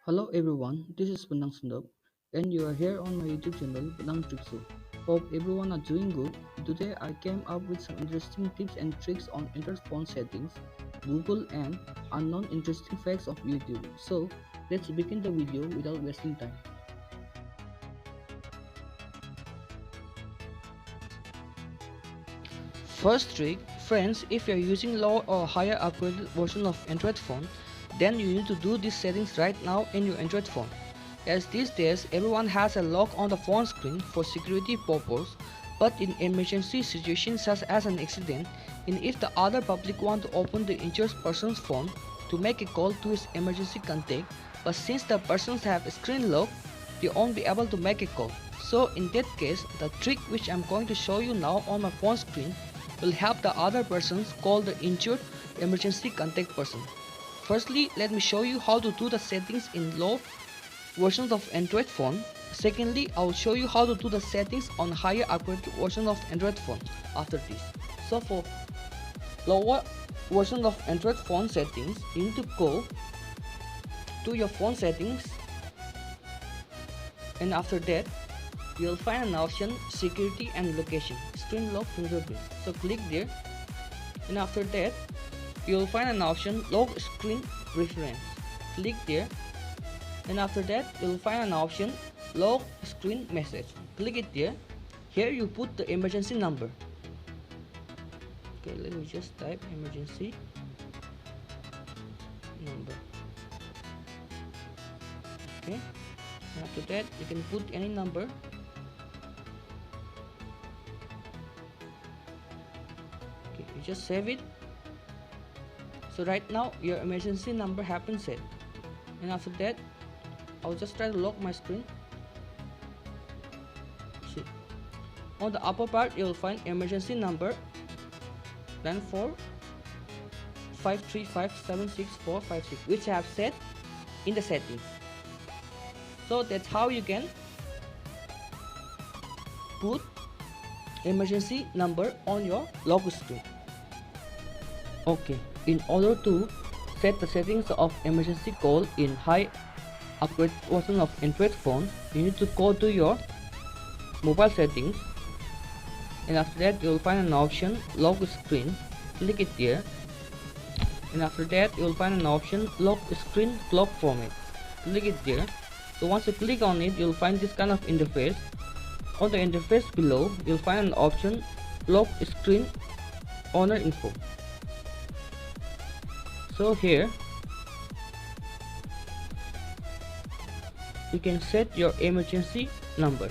Hello everyone, this is Panang Sundap and you are here on my YouTube channel Panang Tricks. Hope everyone are doing good. Today I came up with some interesting tips and tricks on Android phone settings, Google and unknown interesting facts of YouTube. So let's begin the video without wasting time. First trick, friends, if you're using low or higher upgraded version of Android phone, then you need to do these settings right now in your Android phone. As these days everyone has a lock on the phone screen for security purposes, but in emergency situations such as an accident, and if the other public want to open the injured person's phone to make a call to his emergency contact, but since the persons have a screen lock, they won't be able to make a call. So in that case, the trick which I'm going to show you now on my phone screen will help the other persons call the injured emergency contact person. Firstly, let me show you how to do the settings in low versions of Android phone. Secondly, I will show you how to do the settings on higher upgraded version of Android phone after this. So for lower version of Android phone settings, you need to go to your phone settings, and after that you'll find an option security and location, screen lock fingerprint. So click there, and after that you'll find an option lock screen reference. Click there, and after that you'll find an option lock screen message. Click it there. Here you put the emergency number. Okay, let me just type emergency number. Okay, and after that you can put any number. Okay, you just save it. So right now your emergency number has been set, and after that I'll just try to lock my screen. See, on the upper part you'll find emergency number 9453576456, which I have set in the settings. So that's how you can put emergency number on your lock screen. Okay, in order to set the settings of emergency call in high upgrade version of Android phone, you need to go to your mobile settings, and after that you'll find an option lock screen. Click it there, and after that you'll find an option lock screen clock format. Click it there. So once you click on it, you'll find this kind of interface. On the interface below you'll find an option lock screen owner info. So here you can set your emergency number.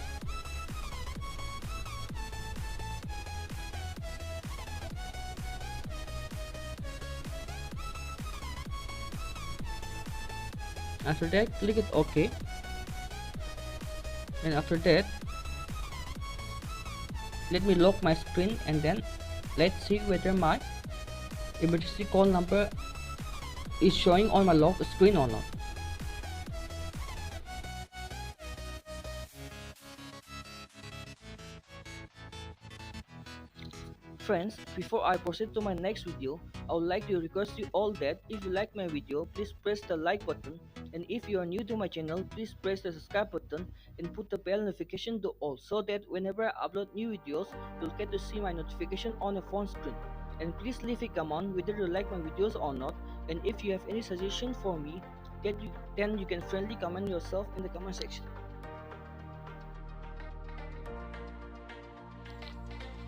After that click it OK, and after that let me lock my screen, and then let's see whether my emergency call number is showing on my lock screen or not. Friends, before I proceed to my next video, I would like to request you all that if you like my video, please press the like button, and if you are new to my channel, please press the subscribe button and put the bell notification to all, so that whenever I upload new videos, you'll get to see my notification on your phone screen. And please leave a comment whether you like my videos or not, and if you have any suggestion for me, then you can friendly comment yourself in the comment section.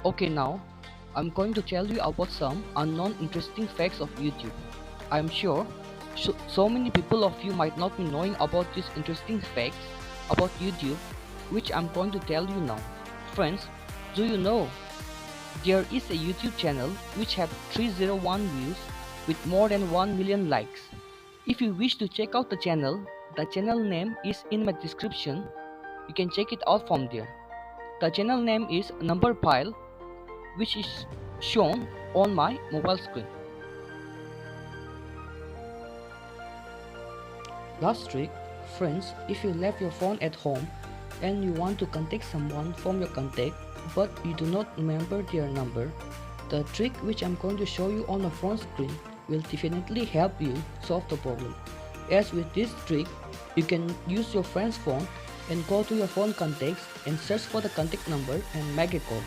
Okay, now I'm going to tell you about some unknown interesting facts of YouTube. I'm sure so many people of you might not be knowing about these interesting facts about YouTube, which I'm going to tell you now. Friends, do you know there is a YouTube channel which has 301 views with more than 1 million likes? If you wish to check out the channel name is in my description. You can check it out from there. The channel name is Numberphile, which is shown on my mobile screen. Last trick, friends, if you left your phone at home and you want to contact someone from your contact but you do not remember their number, the trick which I'm going to show you on the phone screen will definitely help you solve the problem. As with this trick, You can use your friend's phone and go to your phone contacts and search for the contact number and make a call.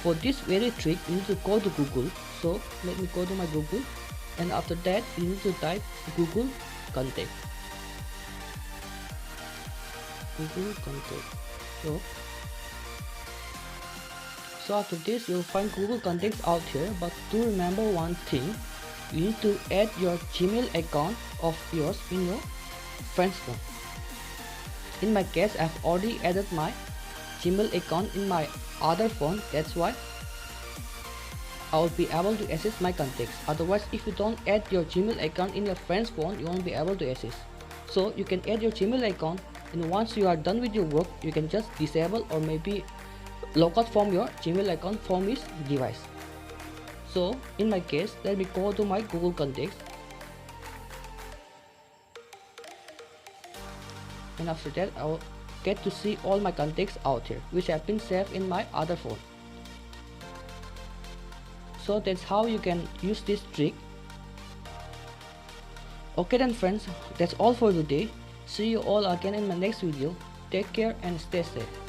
For this very trick, you need to go to Google. So let me go to my Google, and after that you need to type Google contact. Google contact. So after this you'll find Google contacts out here, but do remember one thing, you need to add your Gmail account of yours in your friend's phone. In my case, I've already added my Gmail account in my other phone, that's why I will be able to access my contacts. Otherwise, if you don't add your Gmail account in your friend's phone, you won't be able to access. So you can add your Gmail account, and once you are done with your work, you can just disable or maybe log out from your Gmail account from this device. So in my case, let me go to my Google contacts, and after that I will get to see all my contacts out here which have been saved in my other phone. So that's how you can use this trick. Okay then friends, that's all for today. See you all again in my next video. Take care and stay safe.